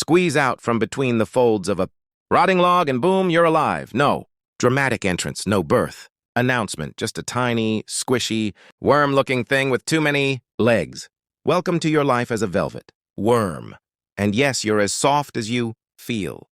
squeeze out from between the folds of a rotting log and boom, you're alive. No. Dramatic entrance, no birth. Announcement, just a tiny, squishy, worm-looking thing with too many legs. Welcome to your life as a velvet. Worm. And yes, you're as soft as you feel.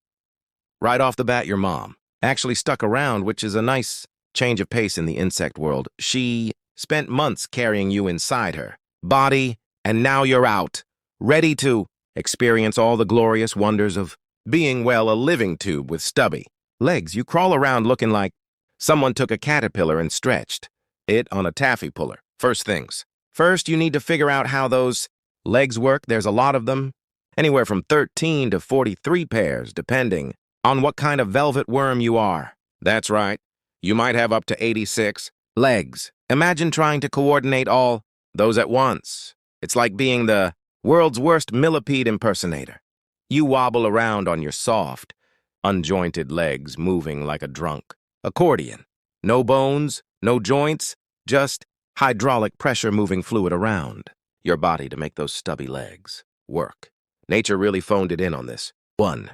Right off the bat, your mom actually stuck around, which is a nice change of pace in the insect world. She spent months carrying you inside her body, and now you're out, ready to experience all the glorious wonders of being, well, a living tube with stubby legs. You crawl around looking like someone took a caterpillar and stretched it on a taffy puller. First things first, you need to figure out how those legs work. There's a lot of them, anywhere from 13 to 43 pairs, depending on what kind of velvet worm you are. That's right. You might have up to 86 legs. Imagine trying to coordinate all those at once. It's like being the world's worst millipede impersonator. You wobble around on your soft, unjointed legs, moving like a drunk accordion. No bones, no joints, just hydraulic pressure moving fluid around your body to make those stubby legs work. Nature really phoned it in on this. 1.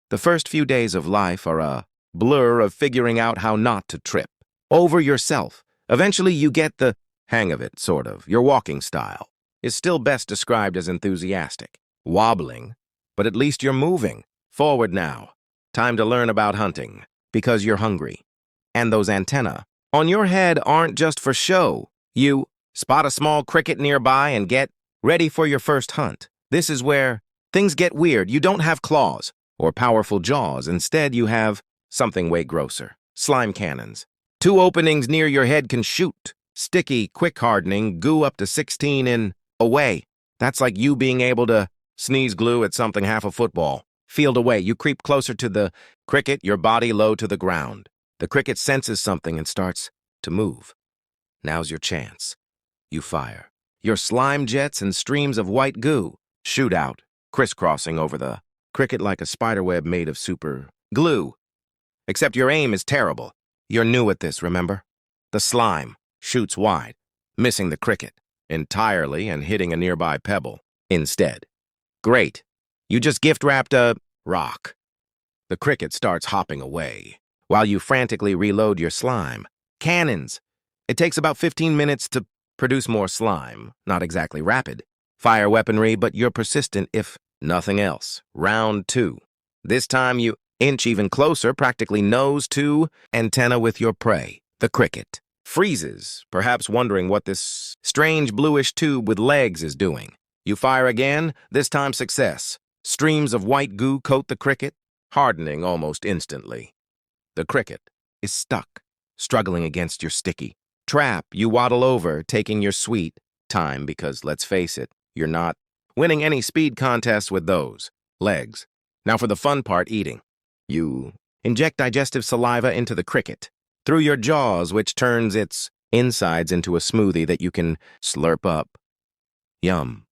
The first few days of life are a blur of figuring out how not to trip over yourself. Eventually, you get the hang of it, sort of. Your walking style is still best described as enthusiastic. Wobbling, but at least you're moving. Forward now. Time to learn about hunting, because you're hungry. And those antennae on your head aren't just for show. You spot a small cricket nearby and get ready for your first hunt. This is where things get weird. You don't have claws or powerful jaws. Instead, you have something way grosser. Slime cannons. 2 openings near your head can shoot sticky, quick-hardening goo up to 16 in away. That's like you being able to sneeze glue at something half a football. Field away. You creep closer to the cricket, your body low to the ground. The cricket senses something and starts to move. Now's your chance. You fire. Your slime jets and streams of white goo shoot out, crisscrossing over the cricket like a spiderweb made of super glue. Except your aim is terrible. You're new at this, remember? The slime shoots wide, missing the cricket entirely and hitting a nearby pebble instead. Great. You just gift-wrapped a rock. The cricket starts hopping away while you frantically reload your slime cannons. It takes about 15 minutes to produce more slime. Not exactly rapid fire weaponry, but you're persistent if nothing else. Round 2. This time you inch even closer, practically nose to antenna with your prey. The cricket freezes, perhaps wondering what this strange bluish tube with legs is doing. You fire again, this time success. Streams of white goo coat the cricket, hardening almost instantly. The cricket is stuck, struggling against your sticky trap. You waddle over, taking your sweet time because, let's face it, you're not winning any speed contests with those legs. Now for the fun part, eating. You inject digestive saliva into the cricket through your jaws, which turns its insides into a smoothie that you can slurp up. Yum.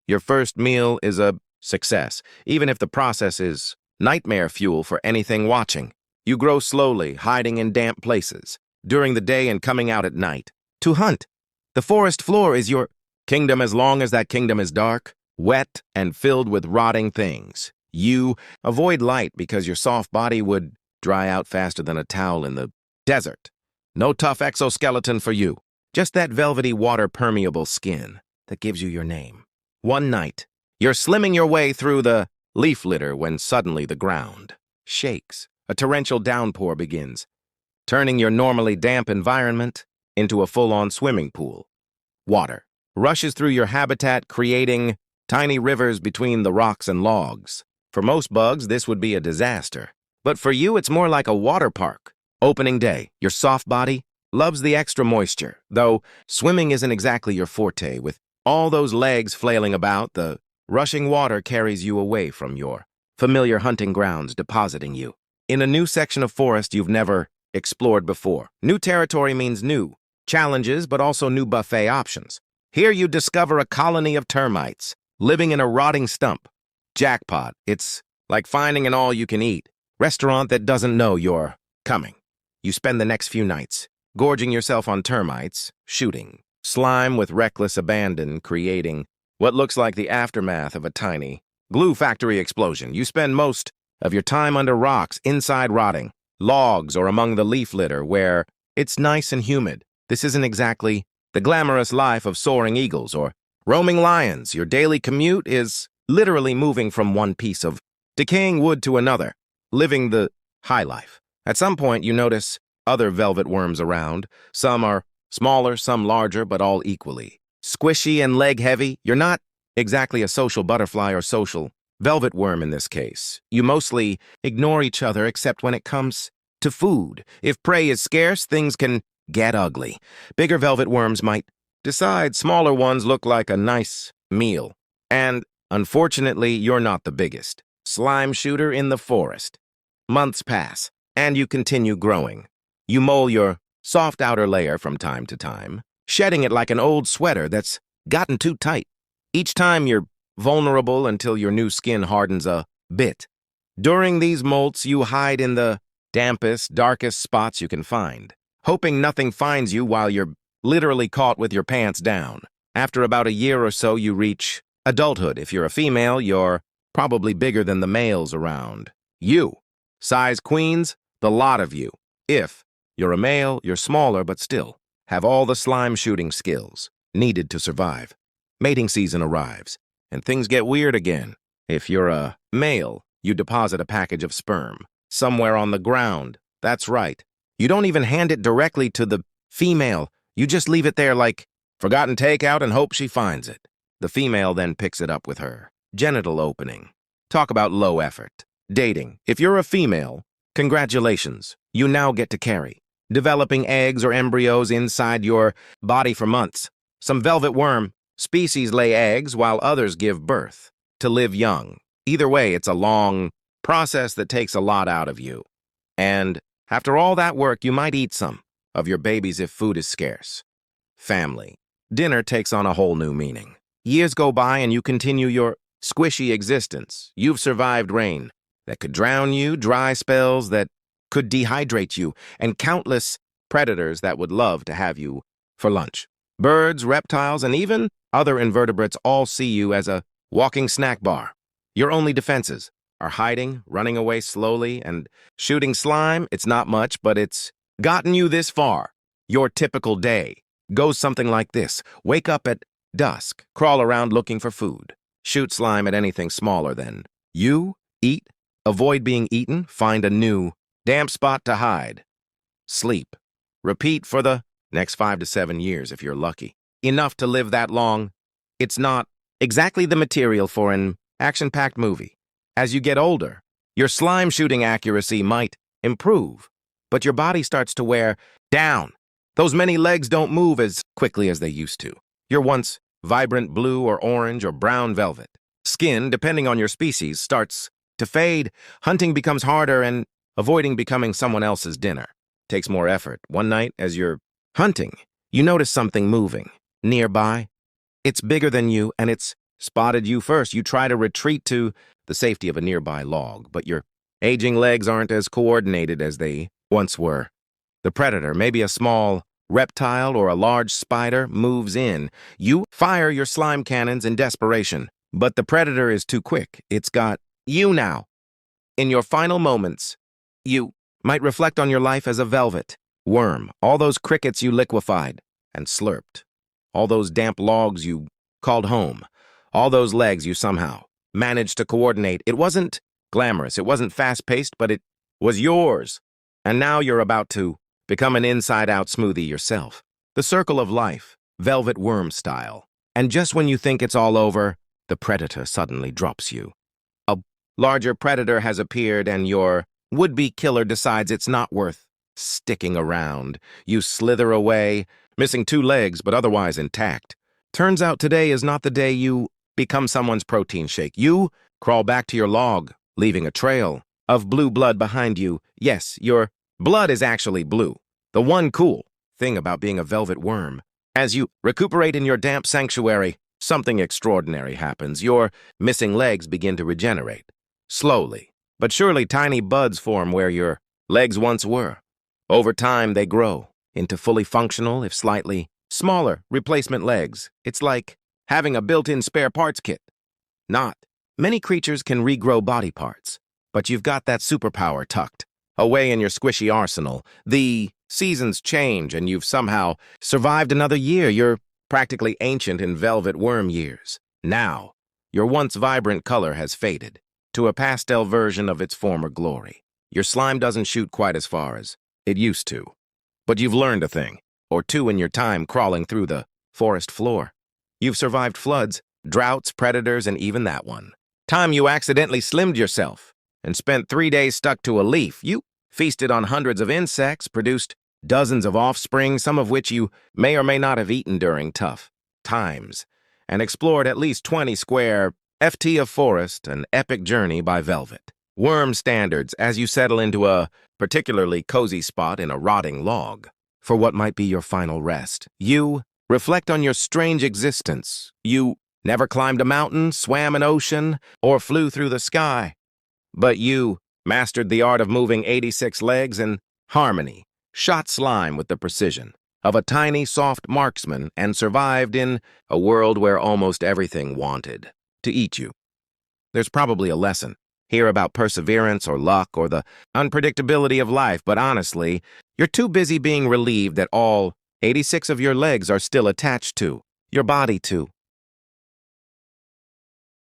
Your first meal is a success, even if the process is nightmare fuel for anything watching. You grow slowly, hiding in damp places during the day and coming out at night to hunt. The forest floor is your kingdom as long as that kingdom is dark, wet, and filled with rotting things. You avoid light because your soft body would dry out faster than a towel in the desert. No tough exoskeleton for you, just that velvety water-permeable skin that gives you your name. One night, you're slimming your way through the leaf litter when suddenly the ground shakes. A torrential downpour begins, turning your normally damp environment into a full-on swimming pool. Water rushes through your habitat, creating tiny rivers between the rocks and logs. For most bugs, this would be a disaster. But for you, it's more like a water park. Opening day, your soft body loves the extra moisture, though swimming isn't exactly your forte. With all those legs flailing about, the rushing water carries you away from your familiar hunting grounds, depositing you in a new section of forest you've never explored before. New territory means new challenges, but also new buffet options. Here you discover a colony of termites living in a rotting stump. Jackpot. It's like finding an all-you-can-eat restaurant that doesn't know you're coming. You spend the next few nights gorging yourself on termites, shooting slime with reckless abandon, creating what looks like the aftermath of a tiny Glue factory explosion. You spend most of your time under rocks, inside rotting, logs, or among the leaf litter where it's nice and humid. This isn't exactly the glamorous life of soaring eagles or roaming lions. Your daily commute is literally moving from one piece of decaying wood to another, living the high life. At some point, you notice other velvet worms around. Some are smaller, some larger, but all equally squishy and leg-heavy. You're not exactly a social butterfly or social velvet worm in this case. You mostly ignore each other except when it comes to food. If prey is scarce, things can get ugly. Bigger velvet worms might decide smaller ones look like a nice meal. And, unfortunately, you're not the biggest slime shooter in the forest. Months pass, and you continue growing. You mole your soft outer layer from time to time, shedding it like an old sweater that's gotten too tight. Each time you're vulnerable until your new skin hardens a bit. During these molts, you hide in the dampest, darkest spots you can find, hoping nothing finds you while you're literally caught with your pants down. After about a year or so, you reach adulthood. If you're a female, you're probably bigger than the males around. You, size queens, the lot of you. If you're a male, you're smaller, but still have all the slime shooting skills needed to survive. Mating season arrives, and things get weird again. If you're a male, you deposit a package of sperm somewhere on the ground. That's right. You don't even hand it directly to the female. You just leave it there like forgotten takeout and hope she finds it. The female then picks it up with her genital opening. Talk about low effort. Dating. If you're a female, congratulations. You now get to carry, developing eggs or embryos inside your body for months. Some velvet worm species lay eggs while others give birth to live young. Either way, it's a long process that takes a lot out of you. And after all that work, you might eat some of your babies if food is scarce. Family. Dinner takes on a whole new meaning. Years go by and you continue your squishy existence. You've survived rain that could drown you, dry spells that could dehydrate you, and countless predators that would love to have you for lunch. Birds, reptiles, and even other invertebrates all see you as a walking snack bar. Your only defenses are hiding, running away slowly, and shooting slime. It's not much, but it's gotten you this far. Your typical day goes something like this. Wake up at dusk, crawl around looking for food, shoot slime at anything smaller than you, eat, avoid being eaten, find a new damp spot to hide, sleep. Repeat for the next 5 to 7 years if you're lucky. Enough to live that long. It's not exactly the material for an action-packed movie. As you get older, your slime shooting accuracy might improve, but your body starts to wear down. Those many legs don't move as quickly as they used to. Your once vibrant blue or orange or brown velvet skin, depending on your species, starts to fade. Hunting becomes harder and avoiding becoming someone else's dinner takes more effort. One night, as you're hunting, you notice something moving nearby. It's bigger than you, and it's spotted you first. You try to retreat to the safety of a nearby log, but your aging legs aren't as coordinated as they once were. The predator, maybe a small reptile or a large spider, moves in. You fire your slime cannons in desperation, but the predator is too quick. It's got you now. In your final moments, you might reflect on your life as a velvet worm, all those crickets you liquefied and slurped, all those damp logs you called home, all those legs you somehow managed to coordinate. It wasn't glamorous, it wasn't fast-paced, but it was yours. And now you're about to become an inside-out smoothie yourself. The circle of life, velvet worm style. And just when you think it's all over, the predator suddenly drops you. A larger predator has appeared and your would-be killer decides it's not worth sticking around. You slither away, missing 2 legs but otherwise intact. Turns out today is not the day you become someone's protein shake. You crawl back to your log, leaving a trail of blue blood behind you. Yes, your blood is actually blue. The one cool thing about being a velvet worm. As you recuperate in your damp sanctuary, something extraordinary happens. Your missing legs begin to regenerate. Slowly, but surely tiny buds form where your legs once were. Over time, they grow into fully functional, if slightly smaller, replacement legs. It's like having a built-in spare parts kit. Not Many creatures can regrow body parts, but you've got that superpower tucked away in your squishy arsenal. The seasons change and you've somehow survived another year. You're practically ancient in velvet worm years. Now, your once vibrant color has faded to a pastel version of its former glory. Your slime doesn't shoot quite as far as it used to, but you've learned a thing or two in your time crawling through the forest floor. You've survived floods, droughts, predators, and even that one time you accidentally slimmed yourself and spent 3 days stuck to a leaf. You feasted on hundreds of insects, produced dozens of offspring, some of which you may or may not have eaten during tough times, and explored at least 20 square FT of forest, an epic journey by velvet worm standards as you settle into a particularly cozy spot in a rotting log for what might be your final rest. You reflect on your strange existence. You never climbed a mountain, swam an ocean, or flew through the sky. But you mastered the art of moving 86 legs in harmony, shot slime with the precision of a tiny, soft marksman, and survived in a world where almost everything wanted to eat you. There's probably a lesson here about perseverance or luck or the unpredictability of life, but honestly, you're too busy being relieved that all 86 of your legs are still attached to your body too.